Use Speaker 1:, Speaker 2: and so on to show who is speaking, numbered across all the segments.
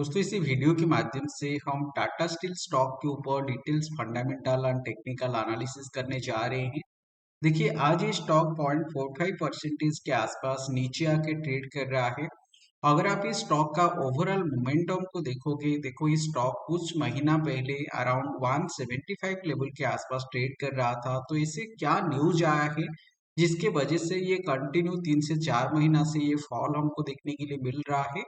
Speaker 1: दोस्तों इसी वीडियो के माध्यम से हम टाटा स्टील स्टॉक के ऊपर details fundamental and technical analysis करने जा रहे हैं। देखिए आज ये स्टॉक 0.45% के आसपास नीचे आके ट्रेड कर रहा है। अगर आप इस स्टॉक का ओवरऑल मोमेंटम को देखोगे, देखो ये स्टॉक कुछ महीना पहले अराउंड 175 लेवल के आसपास ट्रेड कर रहा था। तो इसे क्या न्यूज आया है जिसके वजह से ये कंटिन्यू 3 से 4 महीना से ये फॉल हमको देखने के लिए मिल रहा है।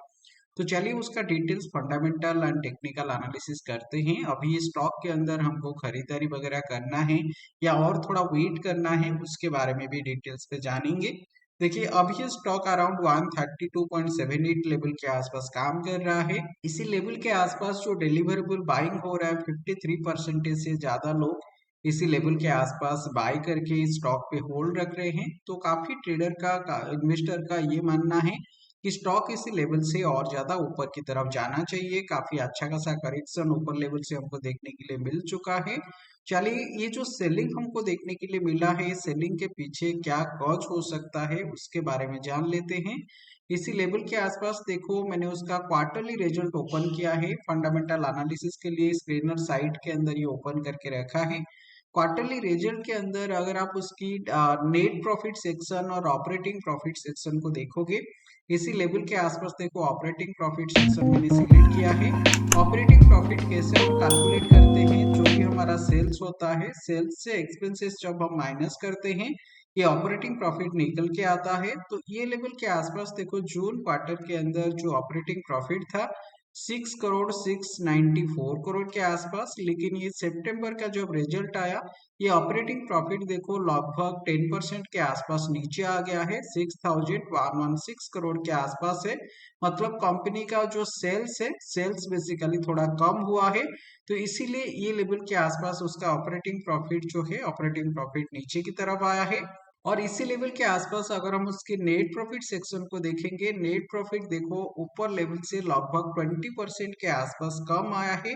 Speaker 1: तो चलिए उसका details fundamental and technical analysis करते हैं। अभी स्टॉक के अंदर हमको खरीदारी वगैरह करना है या और थोड़ा वेट करना है, उसके बारे में भी डिटेल्स पे जानेंगे। देखिए अभी ये स्टॉक अराउंड 132.78 लेवल के आसपास काम कर रहा है। इसी लेवल के आसपास जो डिलीवरेबल बाइंग हो रहा है 53% से ज्यादा लोग इसी लेवल के आसपास बाय करके इस स्टॉक पे होल्ड रख रहे हैं। तो काफी ट्रेडर का इन्वेस्टर का ये मानना है कि स्टॉक इसी लेवल से और ज्यादा ऊपर की तरफ जाना चाहिए। काफी अच्छा खासा करेक्शन ऊपर लेवल से हमको देखने के लिए मिल चुका है। चलिए ये जो सेलिंग हमको देखने के लिए मिला है, सेलिंग के पीछे क्या कॉज हो सकता है उसके बारे में जान लेते हैं। इसी लेवल के आसपास देखो मैंने उसका क्वार्टरली रिजल्ट ओपन किया है फंडामेंटल एनालिसिस के लिए। स्क्रीनर साइट के अंदर ये ओपन करके रखा है। क्वार्टरली रिजल्ट के अंदर अगर आप उसकी नेट प्रॉफिट सेक्शन और ऑपरेटिंग प्रॉफिट सेक्शन को देखोगे, इसी लेवल के आसपास देखो ऑपरेटिंग प्रॉफिट सेक्शन मैंने सिलेक्ट किया है। ऑपरेटिंग प्रॉफिट कैसे हम कैलकुलेट करते हैं, जो भी हमारा सेल्स होता है, सेल्स से एक्सपेंसेस जब हम माइनस करते हैं ये ऑपरेटिंग प्रॉफिट निकल के आता है। तो ये लेवल के आसपास देखो जून क्वार्टर के अंदर जो ऑपरेटिंग प्रॉफिट था 6 करोड़ 694 करोड़ के आसपास। लेकिन ये सितंबर का जब रिजल्ट आया ये ऑपरेटिंग प्रॉफिट देखो लगभग 10% के आसपास नीचे आ गया है, 6116 करोड़ के आसपास है। मतलब कंपनी का जो सेल्स है, सेल्स बेसिकली थोड़ा कम हुआ है। तो इसीलिए ये लेवल के आसपास उसका ऑपरेटिंग प्रॉफिट जो है, ऑपरेटिंग प्रॉफिट नीचे की तरफ आया है। और इसी लेवल के आसपास अगर हम उसके नेट प्रॉफिट सेक्शन को देखेंगे, नेट प्रॉफिट देखो ऊपर लेवल से लगभग 20% के आसपास कम आया है।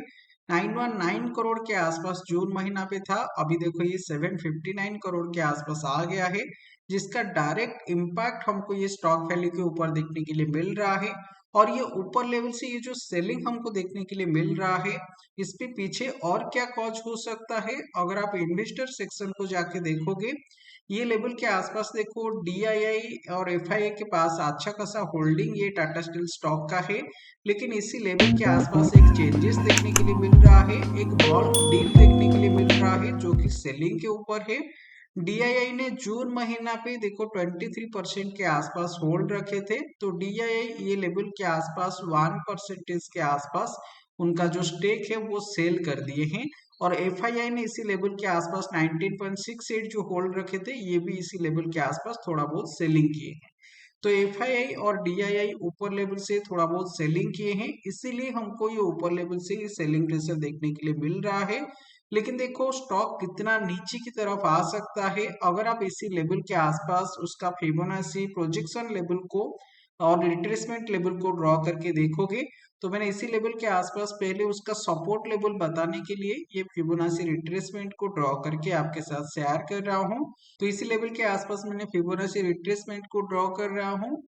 Speaker 1: 919 करोड़ के आसपास जून महीना पे था, अभी देखो ये 759 करोड़ के आसपास आ गया है। जिसका डायरेक्ट इम्पैक्ट हमको ये स्टॉक वैल्यू के ऊपर देखने के लिए मिल रहा है। और ये ऊपर लेवल से ये जो सेलिंग हमको देखने के लिए मिल रहा है, इस पे पीछे और क्या कॉज हो सकता है। अगर आप इन्वेस्टर सेक्शन को जाके देखोगे, ये लेवल के आसपास देखो डीआईआई और एफआईआई के पास अच्छा खासा होल्डिंग ये टाटा स्टील स्टॉक का है। लेकिन इसी लेवल के आसपास एक चेंजेस देखने के लिए मिल रहा है, एक बल्क डील देखने के लिए मिल रहा है जो कि सेलिंग के ऊपर है। डीआईआई ने जून महीना पे देखो 23% के आसपास होल्ड रखे थे। तो डीआईआई ये लेवल के आसपास 1% के आसपास उनका जो स्टेक है वो सेल कर दिए हैं। और एफआईआई ने इसी लेवल के आसपास 19.68 जो होल्ड रखे थे ये भी इसी लेवल के आसपास थोड़ा बहुत सेलिंग किए हैं। तो एफआईआई और डीआईआई ऊपर लेवल से थोड़ा बहुत सेलिंग किए हैं, इसीलिए हमको ये ऊपर लेवल से ये सेलिंग प्रेशर देखने के लिए मिल रहा है। लेकिन देखो स्टॉक कितना नीचे की तरफ आ सकता है। अगर आप इसी लेवल के आसपास उसका फिबोनाची प्रोजेक्शन लेवल को और रिट्रेसमेंट लेवल को ड्रॉ करके देखोगे, तो मैंने इसी लेवल के आसपास पहले उसका सपोर्ट लेवल बताने के लिए ये फिबोनाची रिट्रेसमेंट को ड्रॉ करके आपके साथ शेयर कर रहा हूँ। तो इसी लेवल के आसपास मैंने फिबोनाची रिट्रेसमेंट को ड्रॉ कर रहा हूँ।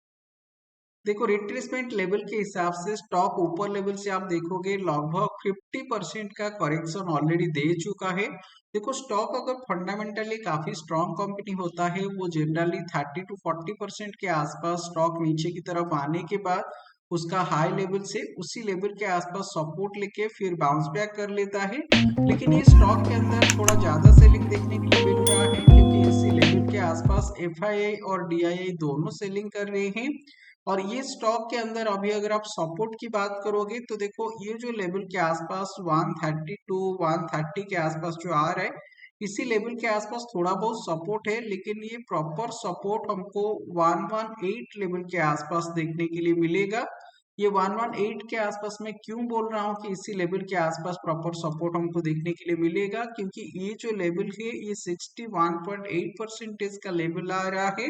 Speaker 1: देखो रिट्रेसमेंट लेवल के हिसाब से स्टॉक ऊपर लेवल से आप देखोगे लगभग 50% का करेक्शन ऑलरेडी दे चुका है। देखो स्टॉक अगर फंडामेंटली काफी स्ट्रांग कंपनी होता है, वो जनरली 30 to 40% के आसपास स्टॉक नीचे की तरफ आने के बाद उसका हाई लेवल से उसी लेवल के आसपास सपोर्ट लेके फिर बाउंस बैक कर लेता है। लेकिन ये स्टॉक के अंदर थोड़ा ज्यादा सेलिंग देखने के लिए मिल रहा है, क्योंकि इसी लेवल के आसपास एफआईआई और डीआईआई दोनों सेलिंग कर रहे हैं। और ये स्टॉक के अंदर अभी अगर आप सपोर्ट की बात करोगे, तो देखो ये जो लेवल के आसपास 132 130 के आसपास जो आ रहा है, इसी लेवल के आसपास थोड़ा बहुत सपोर्ट है। लेकिन ये प्रॉपर सपोर्ट हमको 118 लेवल के आसपास देखने के लिए मिलेगा। ये 118 के आसपास मैं क्यों बोल रहा हूँ कि इसी लेवल के आसपास प्रॉपर सपोर्ट हमको देखने के लिए मिलेगा, क्योंकि ये जो लेवल है ये 61.8% का लेवल आ रहा है,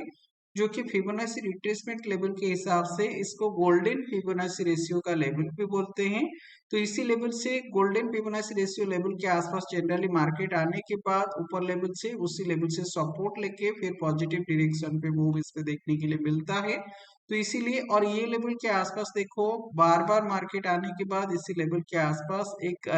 Speaker 1: जो कि फिबोनाची रिट्रेसमेंट लेवल के हिसाब से इसको गोल्डन फिबोनाची रेशियो का लेवल भी बोलते हैं। तो इसी लेवल से गोल्डन फिबोनाची रेशियो लेवल के आसपास जनरली मार्केट आने के बाद ऊपर लेवल से उसी लेवल से सपोर्ट लेके फिर पॉजिटिव डायरेक्शन पे मूव इस पे देखने के लिए मिलता है। तो इसीलिए, और ये लेवल के आसपास देखो बार बार मार्केट आने के बाद इसी लेवल के आसपास एक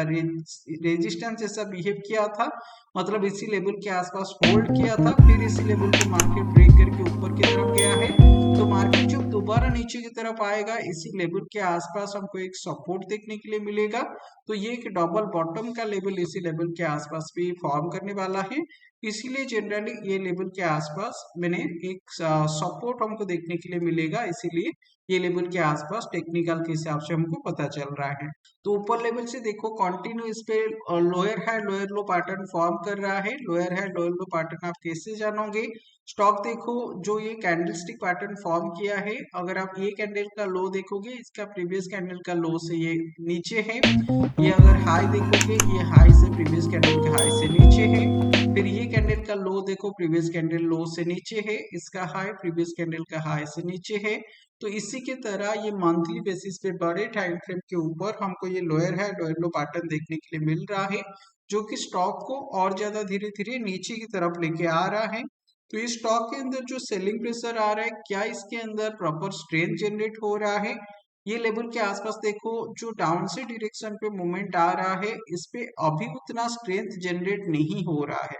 Speaker 1: रेजिस्टेंस जैसा बिहेव किया था, मतलब इसी लेवल के आसपास होल्ड किया था, फिर इसी लेवल को मार्केट ब्रेक करके ऊपर की तरफ गया है। तो मार्केट जब दोबारा नीचे की तरफ आएगा इसी लेवल के आसपास हमको एक सपोर्ट देखने के लिए मिलेगा। तो ये एक डबल बॉटम का लेवल इसी लेवल के आसपास भी फॉर्म करने वाला है, इसीलिए जनरली ये लेवल के आसपास मैंने एक सपोर्ट हमको देखने के लिए मिलेगा, इसीलिए ये लेवल के आसपास टेक्निकल के हिसाब से हमको पता चल रहा है। तो ऊपर लेवल से देखो कंटिन्यू इस पे लोअर हाई लोअर लो पैटर्न फॉर्म कर रहा है। लोअर हाई लोअर लो पैटर्न आप कैसे जानोगे? स्टॉक देखो जो ये कैंडलस्टिक पैटर्न फॉर्म किया है, अगर आप ये कैंडल का लो देखोगे इसका प्रीवियस कैंडल का लो से ये नीचे है। ये अगर हाई देखोगे ये हाई से प्रीवियस कैंडल के हाई से नीचे है। फिर ये कैंडल का लो देखो प्रीवियस कैंडल लो से नीचे है, इसका हाई प्रीवियस कैंडल का हाई से नीचे है। तो इसी की तरह ये मंथली बेसिस पे बड़े टाइम फ्रेम के ऊपर हमको ये लोअर है लोअर लो पैटर्न देखने के लिए मिल रहा है, जो कि स्टॉक को और ज्यादा धीरे धीरे नीचे की तरफ लेके आ रहा है। तो इस स्टॉक के अंदर जो सेलिंग प्रेशर आ रहा है, क्या इसके अंदर प्रॉपर स्ट्रेंथ जनरेट हो रहा है? ये लेवल के आसपास देखो जो डाउन से डायरेक्शन पे मूवमेंट आ रहा है, इस पे अभी उतना स्ट्रेंथ जनरेट नहीं हो रहा है,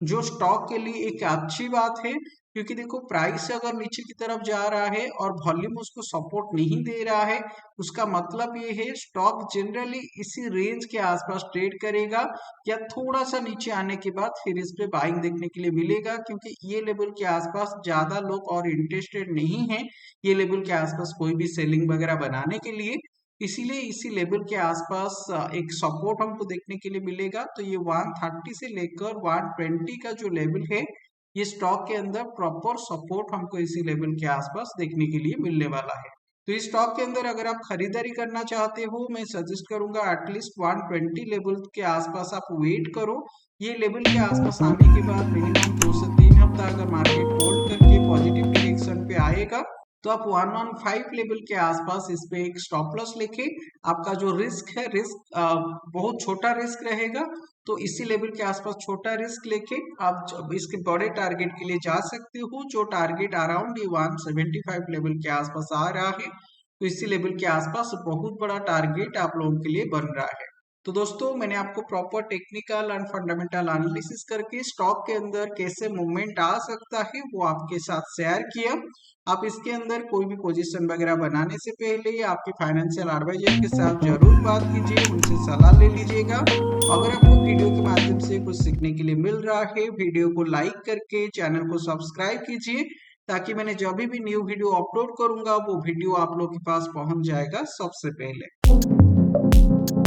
Speaker 1: जो स्टॉक के लिए एक अच्छी बात है, क्योंकि देखो प्राइस अगर नीचे की तरफ जा रहा है और वॉल्यूम उसको सपोर्ट नहीं दे रहा है, उसका मतलब ये है स्टॉक जनरली इसी रेंज के आसपास ट्रेड करेगा, या थोड़ा सा नीचे आने के बाद फिर इस पे बाइंग देखने के लिए मिलेगा, क्योंकि ये लेवल के आसपास ज्यादा लोग और इंटरेस्टेड नहीं है ये लेवल के आसपास कोई भी सेलिंग वगैरह बनाने के लिए। इसीलिए इसी लेवल के आसपास एक सपोर्ट हमको देखने के लिए मिलेगा। तो ये 130 से लेकर 120 का जो लेवल है, ये स्टॉक के अंदर प्रॉपर सपोर्ट हमको इसी लेवल के आसपास देखने के लिए मिलने वाला है। तो इस स्टॉक के अंदर अगर आप खरीदारी करना चाहते हो, मैं सजेस्ट करूंगा एटलीस्ट 120 लेवल के आसपास आप वेट करो। ये लेवल के आसपास आने के बाद मिनिमम 2 से 3 हफ्ता अगर मार्केट होल्ड करके पॉजिटिव डायरेक्शन पे आएगा, तो आप 115 लेवल के आसपास इस पे एक स्टॉप लॉस लेके आपका जो रिस्क है, रिस्क बहुत छोटा रिस्क रहेगा, तो इसी लेवल के आसपास छोटा रिस्क लेके आप इसके बड़े टारगेट के लिए जा सकते हो, जो टारगेट अराउंड ये 175 लेवल के आसपास आ रहा है। तो इसी लेवल के आसपास बहुत बड़ा टारगेट आप लोगों के लिए बन रहा है। तो दोस्तों मैंने आपको proper technical and fundamental analysis करके स्टॉक के अंदर कैसे मूवमेंट आ सकता है वो आपके साथ शेयर किया। आप इसके अंदर कोई भी पोजीशन वगैरह बनाने से पहले आपके फाइनेंशियल एडवाइजर के साथ जरूर बात कीजिए, उनसे सलाह ले लीजिएगा। अगर आपको वीडियो के माध्यम से कुछ सीखने के लिए मिल रहा है, वीडियो को लाइक करके चैनल को सब्सक्राइब कीजिए, ताकि मैंने जब भी न्यू वीडियो अपलोड करूंगा वो वीडियो आप लोग के पास पहुंच जाएगा सबसे पहले।